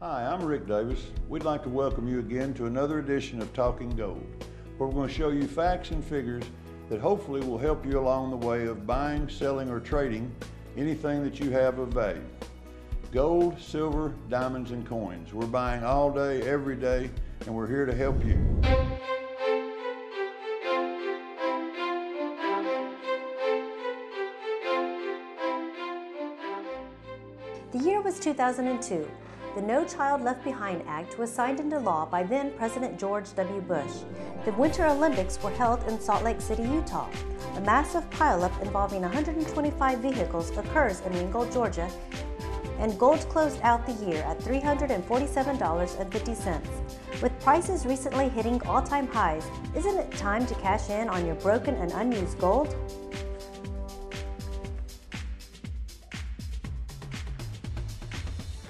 Hi, I'm Rick Davis. We'd like to welcome you again to another edition of Talking Gold, where we're going to show you facts and figures that hopefully will help you along the way of buying, selling, or trading anything that you have of value. Gold, silver, diamonds, and coins. We're buying all day, every day, and we're here to help you. The year was 2002. The No Child Left Behind Act was signed into law by then President George W. Bush. The Winter Olympics were held in Salt Lake City, Utah. A massive pileup involving 125 vehicles occurs in Ringgold, Georgia, and gold closed out the year at $347.50. With prices recently hitting all-time highs, isn't it time to cash in on your broken and unused gold?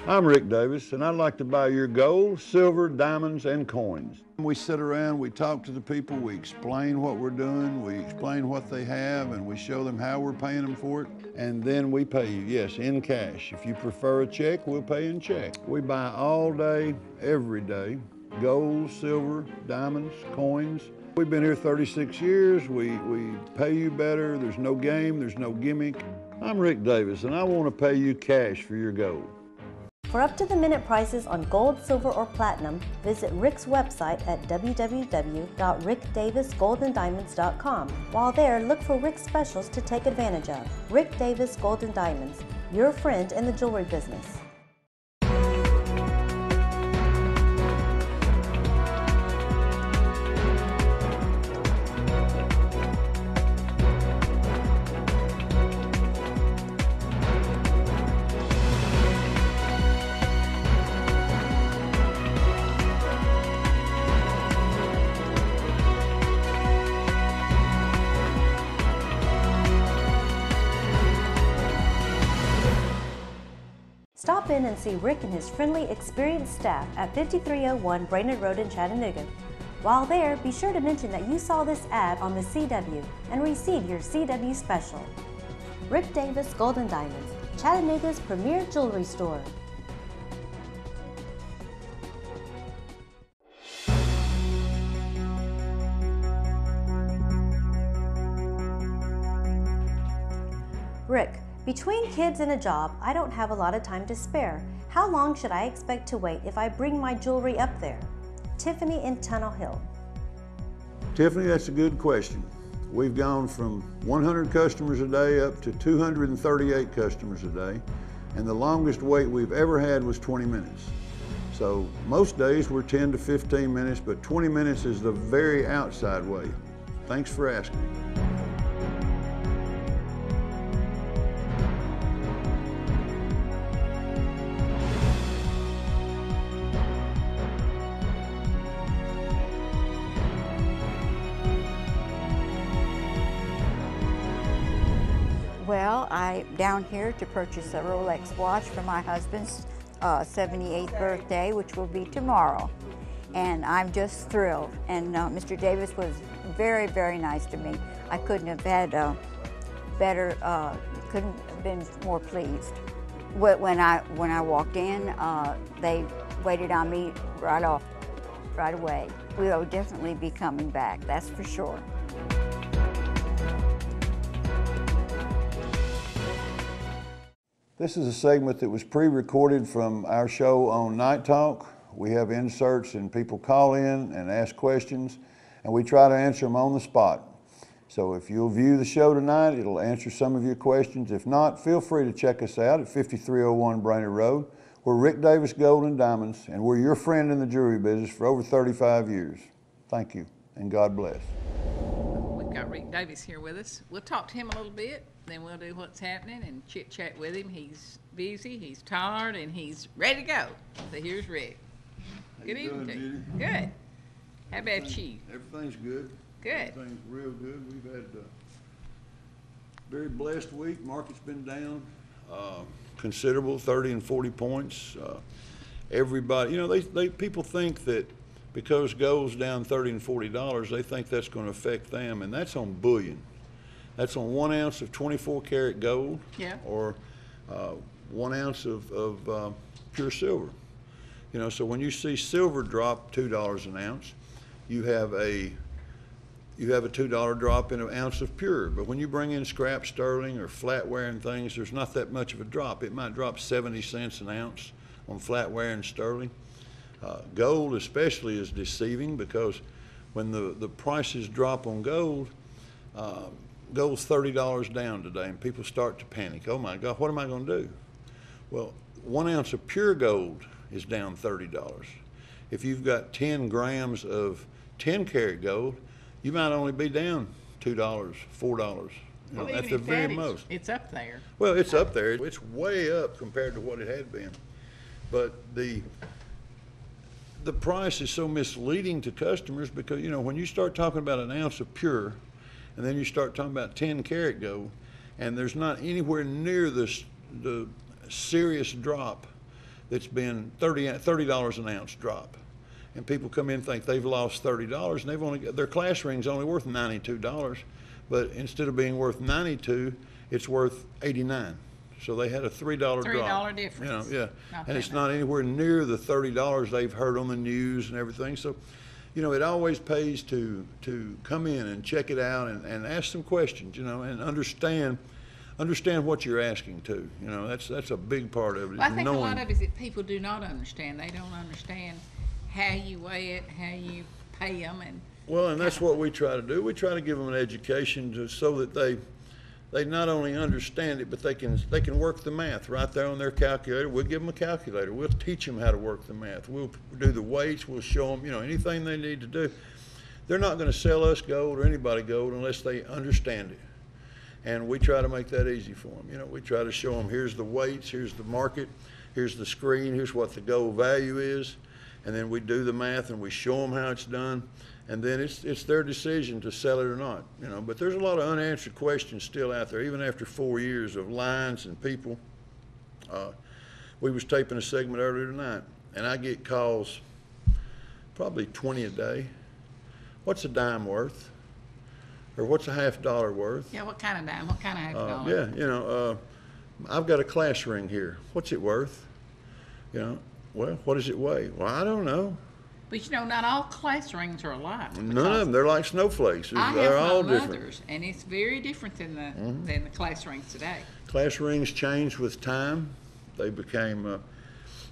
I'm Rick Davis, and I'd like to buy your gold, silver, diamonds, and coins. We sit around, we talk to the people, we explain what we're doing, we explain what they have, and we show them how we're paying them for it, and then we pay you, yes, in cash. If you prefer a check, we'll pay in check. We buy all day, every day, gold, silver, diamonds, coins. We've been here 36 years, we pay you better, there's no game, there's no gimmick. I'm Rick Davis, and I want to pay you cash for your gold. For up-to-the-minute prices on gold, silver, or platinum, visit Rick's website at www.rickdavisgoldanddiamonds.com. While there, look for Rick's specials to take advantage of. Rick Davis Gold and Diamonds, your friend in the jewelry business. Stop in and see Rick and his friendly, experienced staff at 5301 Brainerd Road in Chattanooga. While there, be sure to mention that you saw this ad on the CW and receive your CW special. Rick Davis Gold and Diamonds, Chattanooga's premier jewelry store. Rick, between kids and a job, I don't have a lot of time to spare. How long should I expect to wait if I bring my jewelry up there? Tiffany in Tunnel Hill. Tiffany, that's a good question. We've gone from 100 customers a day up to 238 customers a day, and the longest wait we've ever had was 20 minutes. So most days we're 10 to 15 minutes, but 20 minutes is the very outside wait. Thanks for asking. Well, I'm down here to purchase a Rolex watch for my husband's 78th birthday, which will be tomorrow. And I'm just thrilled. And Mr. Davis was very, very nice to me. I couldn't have had better, couldn't have been more pleased. When I walked in, they waited on me right away. We'll definitely be coming back, that's for sure. This is a segment that was pre-recorded from our show on Night Talk. We have inserts and people call in and ask questions, and we try to answer them on the spot. So if you'll view the show tonight, it'll answer some of your questions. If not, feel free to check us out at 5301 Brainerd Road. We're Rick Davis Gold and Diamonds, and we're your friend in the jewelry business for over 35 years. Thank you, and God bless. We've got Rick Davis here with us. We'll talk to him a little bit, then we'll do what's happening and chit-chat with him. He's busy, he's tired, and he's ready to go. So here's Rick. Good evening to you. Good. How about you? Everything's good. Good. Everything's real good. We've had a very blessed week. Market's been down considerable, 30 and 40 points. Everybody, you know, people think that because gold's down $30 and $40, they think that's going to affect them, and that's on bullion. That's on 1 ounce of 24 karat gold, Yeah. or 1 ounce of pure silver. You know, so when you see silver drop $2 an ounce, you have a $2 drop in an ounce of pure. But when you bring in scrap sterling or flatware and things, there's not that much of a drop. It might drop 70 cents an ounce on flatware and sterling. Gold especially is deceiving, because when the prices drop on gold, gold's $30 down today, and people start to panic. Oh my God, what am I going to do? Well, 1 ounce of pure gold is down $30. If you've got 10 grams of 10-karat gold, you might only be down $2, $4, you know, Well, at even the if very that is, most. it's up there. Well, it's up there. It's way up compared to what it had been. But the price is so misleading to customers, because, you know, when you start talking about an ounce of pure, and then you start talking about 10-karat gold, and there's not anywhere near the serious drop that's been $30 an ounce drop. And people come in and think they've lost $30, and they've only got, their class ring's only worth $92, but instead of being worth $92, it's worth $89. So they had a $3 drop. $3 difference. You know, yeah. Not And that it's not anywhere near the $30 they've heard on the news and everything. So, you know, it always pays to come in and check it out and ask some questions, you know, and understand what you're asking too. You know, that's a big part of it. Well, I is think a knowing. lot of it is that people do not understand. They don't understand how you weigh it, how you pay them, and Well, and that's what we try to do. We try to give them an education so that they not only understand it, but they can work the math right there on their calculator. We'll give them a calculator. We'll teach them how to work the math. We'll do the weights. We'll show them, you know, anything they need to do. They're not going to sell us gold or anybody gold unless they understand it. And we try to make that easy for them. You know, we try to show them, here's the weights, here's the market, here's the screen, here's what the gold value is. And then we do the math and we show them how it's done. And then it's their decision to sell it or not, you know. But there's a lot of unanswered questions still out there, even after 4 years of lines and people. We was taping a segment earlier tonight, and I get calls probably 20 a day. What's a dime worth? Or what's a $50 worth? yeah, what kind of dime, what kind of half dollar? Yeah, you know, I've got a class ring here. What's it worth? You know, well, what does it weigh? Well, I don't know. But you know, not all class rings are alike. None of them. They're like snowflakes. I They're have all my different. mother's, and it's very different than the class rings today. Class rings changed with time. They became, of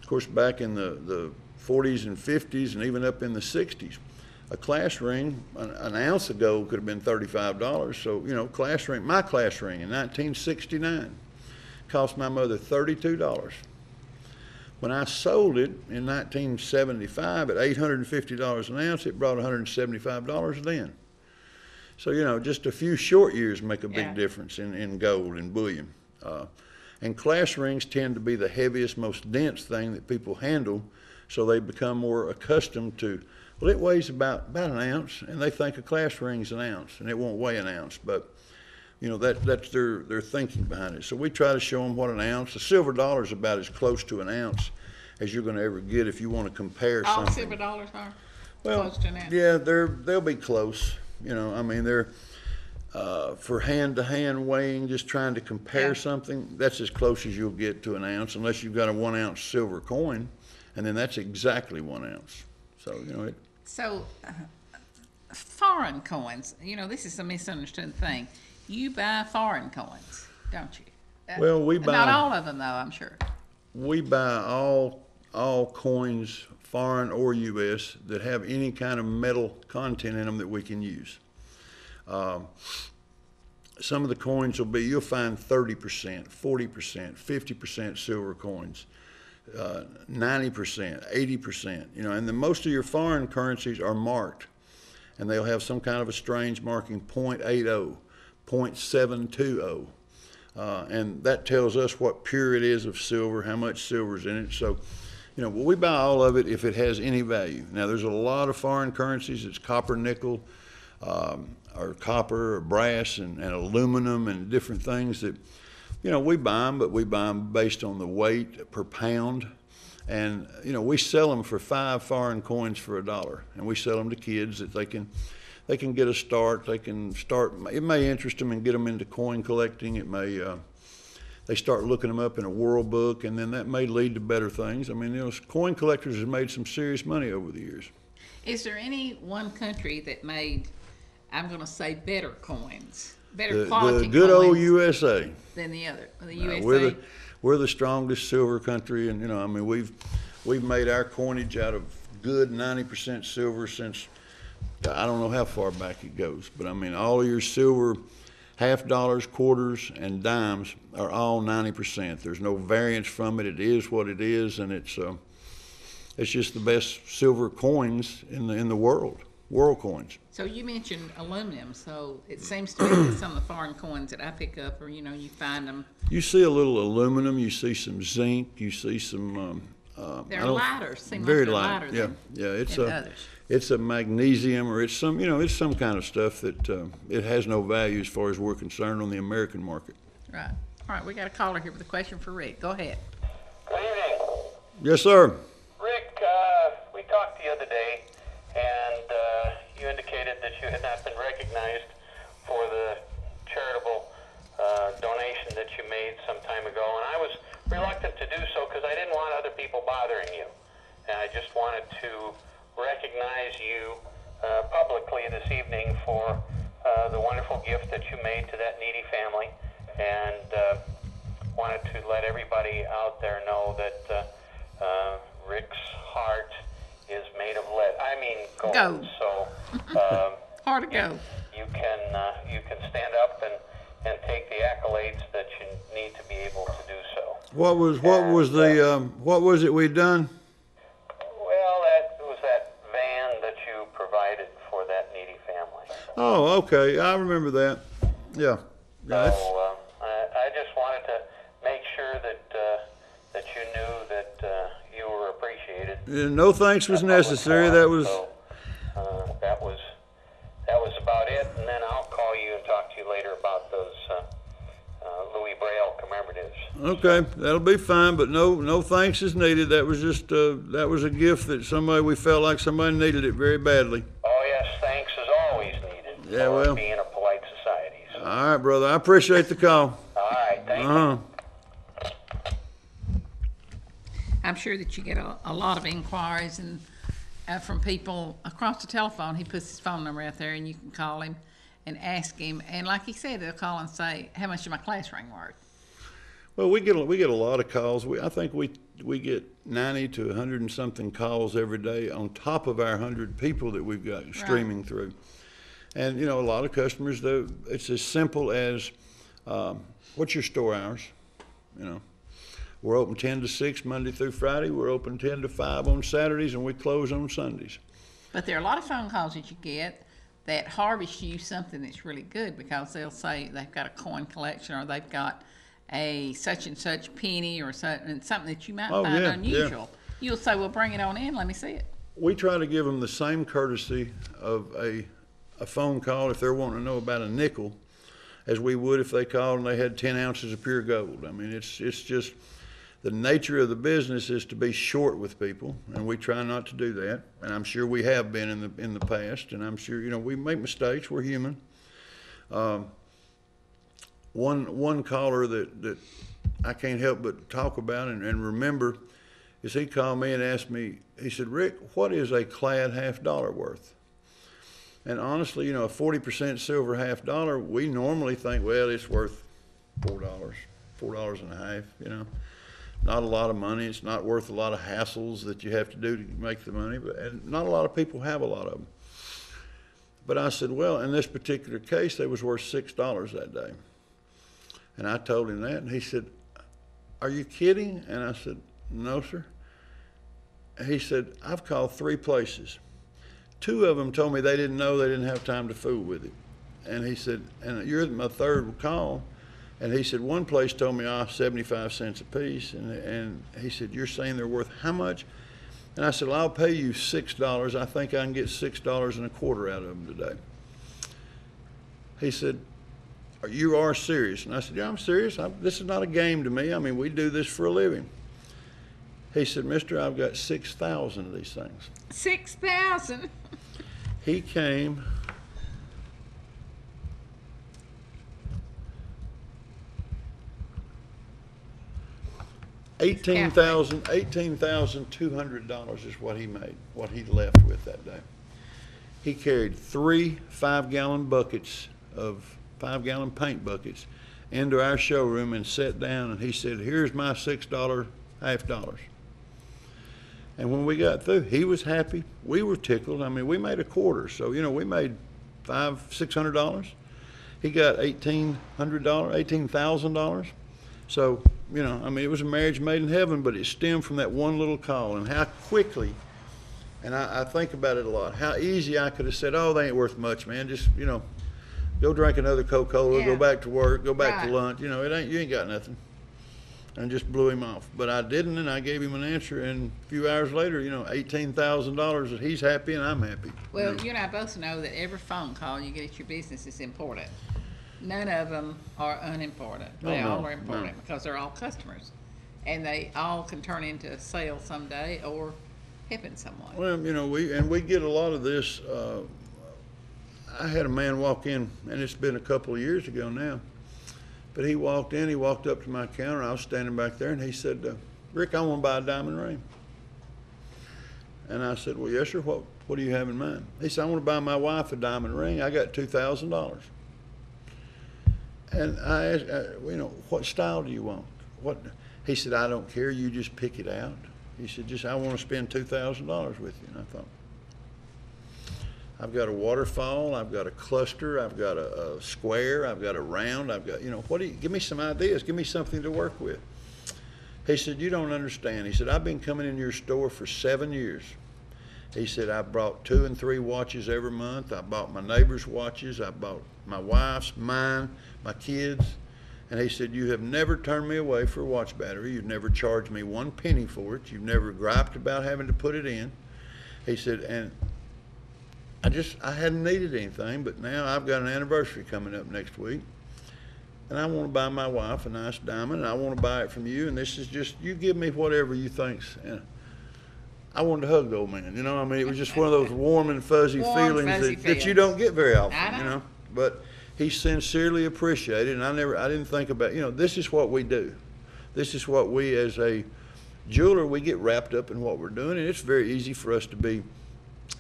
course, back in the 40s and 50s and even up in the 60s. A class ring, an ounce of gold could have been $35. So, you know, my class ring in 1969 cost my mother $32. When I sold it in 1975 at $850 an ounce, it brought $175 then. So, you know, just a few short years make a big Yeah. difference in gold and bullion. And class rings tend to be the heaviest, most dense thing that people handle, so they become more accustomed to, well, it weighs about an ounce, and they think a class ring's an ounce, and it won't weigh an ounce. But, you know, that's their thinking behind it. So we try to show them what an ounce. A silver dollar is about as close to an ounce as you're going to ever get if you want to compare All something. silver dollars are Well, close to an ounce. yeah, they'll be close. You know, I mean, they're for hand-to-hand weighing, just trying to compare Yeah. something. That's as close as you'll get to an ounce, unless you've got a 1 ounce silver coin, and then that's exactly 1 ounce. So, you know, So, foreign coins, you know, this is a misunderstood thing. You buy foreign coins, don't you? Well, we buy- Not all of them, though, I'm sure. we buy all coins, foreign or U.S., that have any kind of metal content in them that we can use. Some of the coins you'll find 30%, 40%, 50% silver coins, 90%, 80%, you know, and then most of your foreign currencies are marked, and they'll have some kind of a strange marking, 0.80, 0.720. And that tells us what pure it is of silver, how much silver's in it. So, you know, we buy all of it if it has any value. Now, there's a lot of foreign currencies. It's copper, nickel, or copper, or brass, and aluminum, and different things that, you know, we buy them, but we buy them based on the weight per pound. And, you know, we sell them for 5 foreign coins for $1. And we sell them to kids that they can get a start. They can start. It may interest them and get them into coin collecting. It may they start looking them up in a world book, and then that may lead to better things. I mean, you know, coin collectors have made some serious money over the years. Is there any one country that made, I'm gonna say, better coins, better quality The good old coins USA. than the other, the Uh, USA? we're the strongest silver country, and you know, I mean, we've made our coinage out of good 90% silver since, I don't know how far back it goes, but I mean, all of your silver, half dollars, quarters, and dimes are all 90%. There's no variance from it. It is what it is, and it's just the best silver coins in the world coins. So you mentioned aluminum, so it seems to me that some of the foreign coins that I pick up, or, you know, you find them, You see a little aluminum, you see some zinc, you see some. they're lighter, seem like Very they're light. lighter Yeah, than, yeah. than others. It's a magnesium, or it's some, you know, it's some kind of stuff that it has no value as far as we're concerned on the American market. Right. All right, we got a caller here with a question for Rick. Go ahead. Good evening. Yes, sir. Rick, we talked the other day, and you indicated that you had not been recognized for the charitable donation that you made some time ago, and I was reluctant to do so because I didn't want other people bothering you, and I just wanted to recognize you publicly this evening for the wonderful gift that you made to that needy family, and wanted to let everybody out there know that Rick's heart is made of lead. I mean gold. Gold. So Hard to go. you can stand up and take the accolades that you need to be able to do so. What was it we'd done? Well, that was that van that you provided for that needy family. Oh, okay. I remember that. Yeah. Yeah, So I just wanted to make sure that that you knew that you were appreciated. no thanks was necessary. That was. So, that was about it, and then I'll call you and talk to you later about those Louis Braille commemoratives. Okay, that'll be fine, but no thanks is needed. That was just that was a gift that we felt like somebody needed it very badly. Oh yes, thanks is always needed. Yeah, for well. being a polite society. So. All right, brother. I appreciate the call. All right, thank you. Uh-huh. I'm sure that you get a lot of inquiries and from people across the telephone. He puts his phone number out there, and you can call him and ask him. And like he said, they'll call and say, "How much is my class ring worth?" Well, we get a lot of calls. I think we get 90 to 100 and something calls every day on top of our 100 people that we've got streaming through. And you know, a lot of customers, it's as simple as, what's your store hours? You know, we're open 10 to 6 Monday through Friday. We're open 10 to 5 on Saturdays, and we close on Sundays. But there are a lot of phone calls that you get that harvest you something that's really good, because they'll say they've got a coin collection, or they've got a such and such penny, or something that you might find yeah, unusual. You'll say, "Well, bring it on in. Let me see it." We try to give them the same courtesy of a phone call if they're wanting to know about a nickel as we would if they called and they had 10 ounces of pure gold. I mean, it's just the nature of the business is to be short with people, and we try not to do that. And I'm sure we have been in the past, and I'm sure, you know, we make mistakes. We're human. One caller that I can't help but talk about and remember is he called me and asked me, he said, "Rick, what is a clad $50 worth?" And honestly, you know, a 40% silver $50, we normally think, well, it's worth $4 and a half, you know. Not a lot of money. It's not worth a lot of hassles that you have to do to make the money, and not a lot of people have a lot of them. But I said, well, in this particular case, they was worth $6 that day. And I told him that, and he said, "Are you kidding?" And I said, "No, sir." He said, "I've called 3 places. 2 of them told me they didn't know, they didn't have time to fool with it." And he said, "And you're my 3rd call." And he said, "One place told me 75 cents a piece." And he said, "You're saying they're worth how much?" And I said, "Well, I'll pay you $6. I think I can get $6.25 out of them today." He said, "You are serious?" And I said, "Yeah, I'm serious. This is not a game to me. I mean, we do this for a living." He said, "Mister, I've got 6,000 of these things." 6,000. He came $18,200 is what he made, what he left with that day. He carried 3 5-gallon buckets of 5-gallon paint buckets into our showroom and sat down, and he said, "Here's my $6 half dollars." And when we got through, he was happy. We were tickled. I mean, we made a quarter, so you know, we made $600. He got $18,000. So you know, I mean, it was a marriage made in heaven, but it stemmed from that one little call, and how quickly. And I think about it a lot. How easy I could have said, "Oh, they ain't worth much, man. Just, you know, go drink another Coca-Cola, go back to work, go back to lunch. You know, you ain't got nothing." And just blew him off. But I didn't, and I gave him an answer. And a few hours later, you know, $18,000, and he's happy and I'm happy. Well, you and I both know that every phone call you get at your business is important. None of them are unimportant. They all are important because they're all customers. And they all can turn into a sale someday or helping someone. Well, you know, we get a lot of this. I had a man walk in, and it's been a couple of years ago now, but he walked in, he walked up to my counter, I was standing back there, and he said, "Rick, I want to buy a diamond ring." And I said, "Well, yes, sir, what do you have in mind?" He said, "I want to buy my wife a diamond ring. I got $2,000. And I asked, you know, "What style do you want?" He said, "I don't care, you just pick it out." He said, "I want to spend $2,000 with you." And I thought, I've got a waterfall, I've got a cluster, I've got a square, I've got a round, I've got, you know, give me some ideas, give me something to work with. He said, "You don't understand." He said, "I've been coming in your store for 7 years. He said, I brought 2 and 3 watches every month. I bought my neighbor's watches. I bought my wife's, mine, my kids. And he said, you have never turned me away for a watch battery. You've never charged me 1 penny for it. You've never griped about having to put it in." He said, and I hadn't needed anything, but now I've got an anniversary coming up next week. And I want to buy my wife a nice diamond, and I want to buy it from you. And this is just, you give me whatever you think's. And I wanted to hug the old man, you know. I mean, it was just one of those warm and fuzzy feelings that you don't get very often, you know. But he sincerely appreciated, and I didn't think about, you know, this is what we do. This is what we, as a jeweler, we get wrapped up in what we're doing, and it's very easy for us to be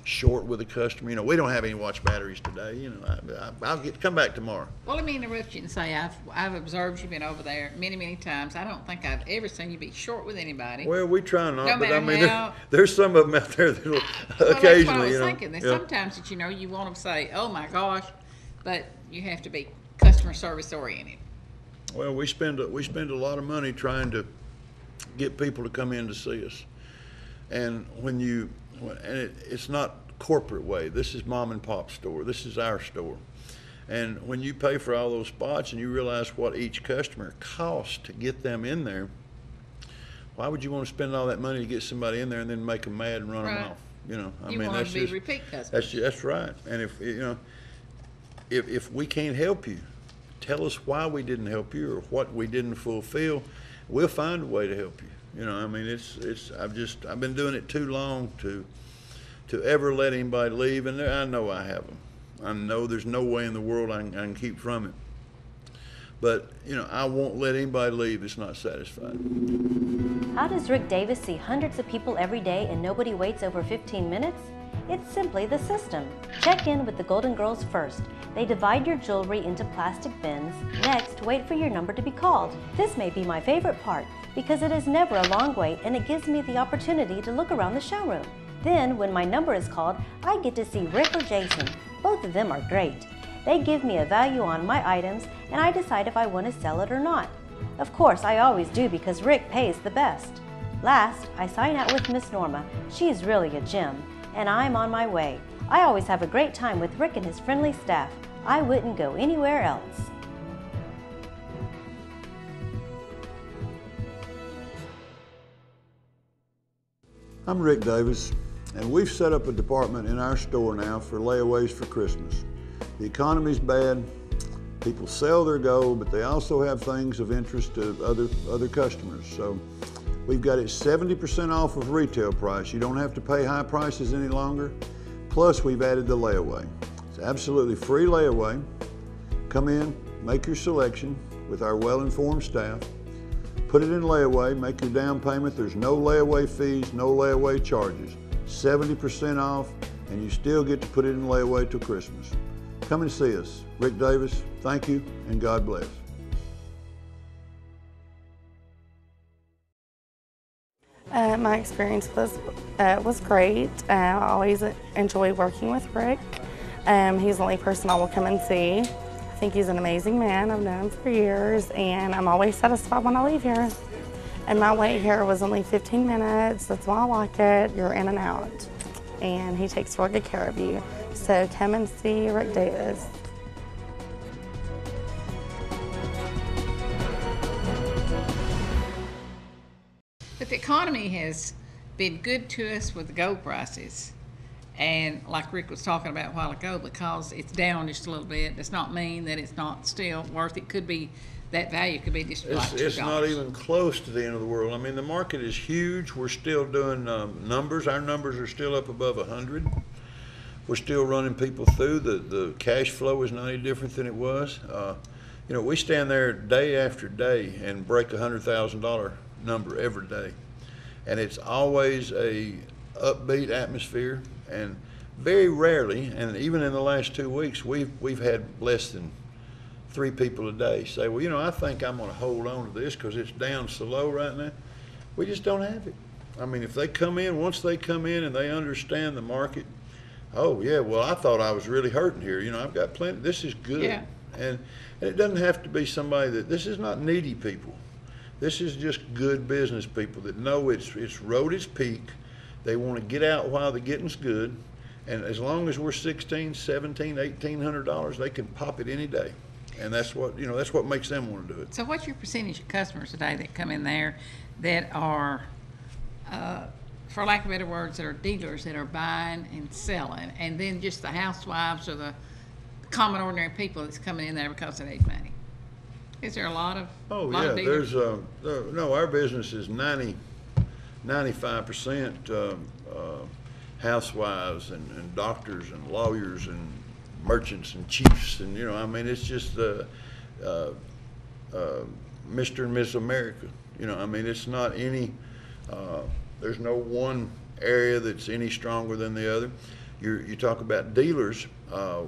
short with a customer. You know, we don't have any watch batteries today. You know, I'll come back tomorrow. Well, let me interrupt you and say I've observed you've been over there many, many times. I don't think I've ever seen you be short with anybody. Well, we try not, no but I mean, how, there's some of them out there that'll occasionally, that's what I was you know. thinking. There's sometimes that, you know, you want to say, "Oh my gosh," but you have to be customer service oriented. Well, we spend a lot of money trying to get people to come in to see us, and it's not corporate way. This is mom and pop store. This is our store. And when you pay for all those spots and you realize what each customer costs to get them in there, why would you want to spend all that money to get somebody in there and then make them mad and run them off? You know, I mean, want to be repeat customers. That's right. And if you know, if we can't help you, tell us why we didn't help you or what we didn't fulfill. We'll find a way to help you. You know, I mean, I've been doing it too long to ever let anybody leave, and I know I have them. I know there's no way in the world I can keep from it. But, you know, I won't let anybody leave that's not satisfied. How does Rick Davis see hundreds of people every day and nobody waits over 15 minutes? It's simply the system. Check in with the Golden Girls first. They divide your jewelry into plastic bins. Next, wait for your number to be called. This may be my favorite part because it is never a long wait and it gives me the opportunity to look around the showroom. Then, when my number is called, I get to see Rick or Jason. Both of them are great. They give me a value on my items, and I decide if I want to sell it or not. Of course, I always do because Rick pays the best. Last, I sign out with Miss Norma. She's really a gem, and I'm on my way. I always have a great time with Rick and his friendly staff. I wouldn't go anywhere else. I'm Rick Davis, and we've set up a department in our store now for layaways for Christmas. The economy's bad. People sell their gold, but they also have things of interest to other customers. So we've got it 70% off of retail price. You don't have to pay high prices any longer. Plus, we've added the layaway. It's absolutely free layaway. Come in, make your selection with our well-informed staff. Put it in layaway, make your down payment. There's no layaway fees, no layaway charges. 70% off, and you still get to put it in layaway till Christmas. Come and see us. Rick Davis, thank you, and God bless. My experience was great. I always enjoy working with Rick. He's the only person I will come and see. I think he's an amazing man. I've known him for years, and I'm always satisfied when I leave here. And my wait here was only 15 minutes. That's why I like it. You're in and out, and he takes real good care of you. So come and see Rick Davis. But the economy has been good to us with the gold prices. And like Rick was talking about a while ago, because it's down just a little bit, does not mean that it's not still worth it. Could be, that value could be just like $2. It's not even close to the end of the world. I mean, the market is huge. We're still doing numbers. Our numbers are still up above 100. We're still running people through. The cash flow is not any different than it was. You know, we stand there day after day and break $100,000 number every day. And it's always a upbeat atmosphere, and very rarely, and even in the last 2 weeks, we've had less than 3 people a day say, well, you know, I think I'm going to hold on to this because it's down so low right now. We just don't have it. I mean, if they come in, once they come in and they understand the market, oh yeah, well, I thought I was really hurting here. You know, I've got plenty. This is good. Yeah. And it doesn't have to be somebody this is not needy people. This is just good business people that know it's rode its peak. They want to get out while the getting's good. And as long as we're $1,600, $1,700, $1,800, they can pop it any day. And that's what, you know, that's what makes them want to do it. So what's your percentage of customers today that come in there that are, for lack of better words, that are dealers that are buying and selling, and then just the housewives or the common ordinary people that's coming in there because they need money? Is there a lot of Oh lot yeah, of dealers? there's no, our business is 95% housewives and doctors and lawyers and merchants and chiefs, and you know, I mean, it's just Mr. and Miss America. You know, I mean, it's not any. There's no one area that's any stronger than the other. You talk about dealers.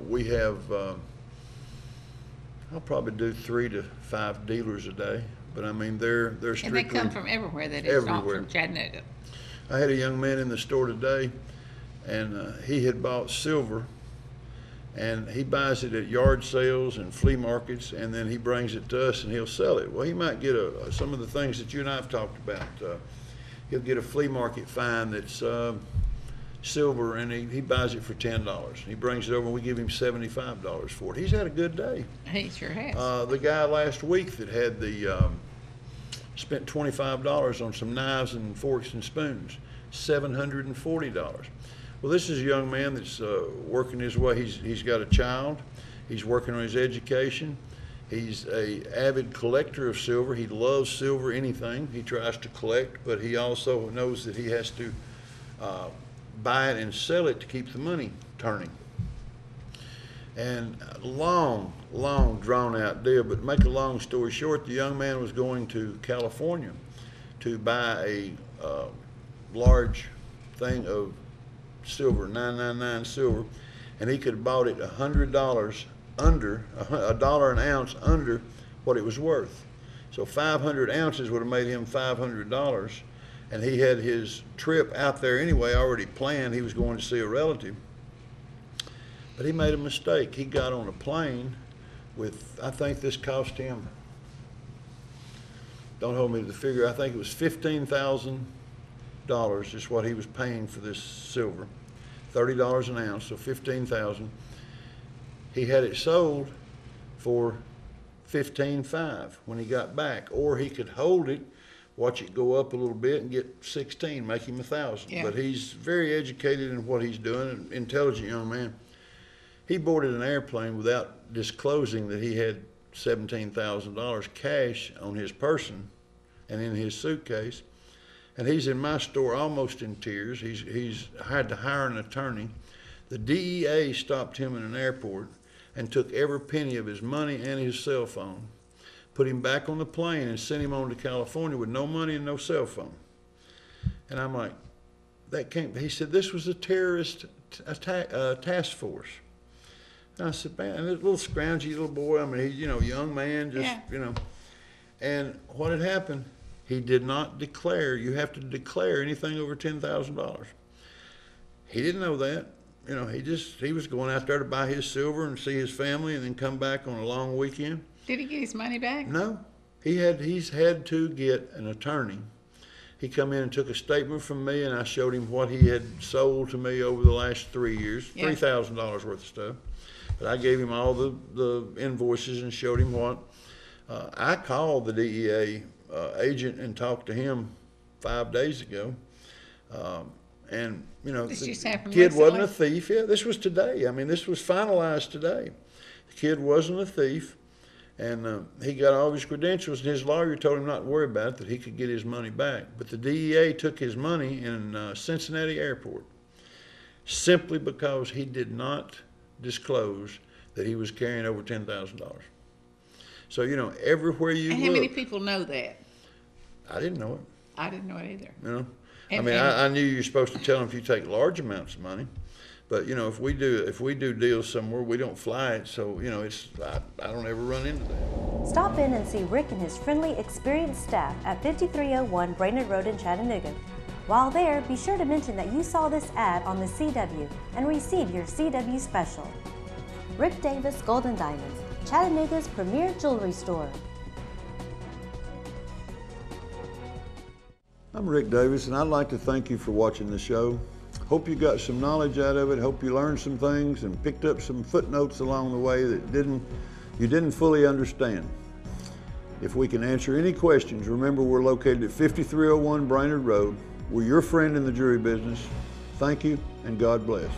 We have. I'll probably do 3 to 5 dealers a day, but I mean, they're strictly. And they come from everywhere. That is not everywhere. from Chattanooga. I had a young man in the store today, and he had bought silver, and he buys it at yard sales and flea markets, and then he brings it to us and he'll sell it. Well, he might get some of the things that you and I have talked about. He'll get a flea market find that's silver, and he buys it for $10. He brings it over and we give him $75 for it. He's had a good day. He sure has. The guy last week that had spent $25 on some knives and forks and spoons, $740. Well, this is a young man that's working his way. He's got a child. He's working on his education. He's a avid collector of silver. He loves silver, anything. He tries to collect, but he also knows that he has to buy it and sell it to keep the money turning. And a long, drawn out deal, but make a long story short, the young man was going to California to buy a large thing of silver, 999 silver, and he could have bought it $100 under, $1 an ounce under what it was worth. So 500 ounces would have made him $500, and he had his trip out there anyway already planned. He was going to see a relative, but he made a mistake. He got on a plane with, I think this cost him, don't hold me to the figure, I think it was $15,000 is what he was paying for this silver, $30 an ounce, so $15,000. He had it sold for $15,500 when he got back, or he could hold it, watch it go up a little bit and get 16, make him $1,000. Yeah. But he's very educated in what he's doing, an intelligent young man. He boarded an airplane without disclosing that he had $17,000 cash on his person and in his suitcase. And he's in my store almost in tears. He's had to hire an attorney. The DEA stopped him in an airport and took every penny of his money and his cell phone. put him back on the plane and sent him on to California with no money and no cell phone. And I'm like, that can't be. He said, this was a terrorist task force. And I said, man, this little scroungy little boy, I mean, he's, you know, young man, just, Yeah. you know. And what had happened, he did not declare. You have to declare anything over $10,000. He didn't know that. You know, he was going out there to buy his silver and see his family and then come back on a long weekend. Did he get his money back? No, he's had to get an attorney. He come in and took a statement from me, and I showed him what he had sold to me over the last 3 years, Yeah. $3,000 worth of stuff. But I gave him all the invoices and showed him what. I called the DEA agent and talked to him 5 days ago. And, you know, This the just happened kid wasn't a recently? thief. Yeah, this was today. I mean, this was finalized today. The kid wasn't a thief. And he got all of his credentials, and his lawyer told him not to worry about it, that he could get his money back. But the DEA took his money in Cincinnati Airport simply because he did not disclose that he was carrying over $10,000. So, you know, everywhere you And look. how many people know that? I didn't know it, I didn't know it either. you know. And- I knew you're supposed to tell them if you take large amounts of money. But, you know, if we do deals somewhere, we don't fly it. So, you know, I don't ever run into that. Stop in and see Rick and his friendly, experienced staff at 5301 Brainerd Road in Chattanooga. While there, be sure to mention that you saw this ad on the CW and receive your CW special. Rick Davis Golden Diamonds, Chattanooga's premier jewelry store. I'm Rick Davis, and I'd like to thank you for watching the show. Hope you got some knowledge out of it. Hope you learned some things and picked up some footnotes along the way that you didn't fully understand. If we can answer any questions, remember we're located at 5301 Brainerd Road. We're your friend in the jewelry business. Thank you, and God bless.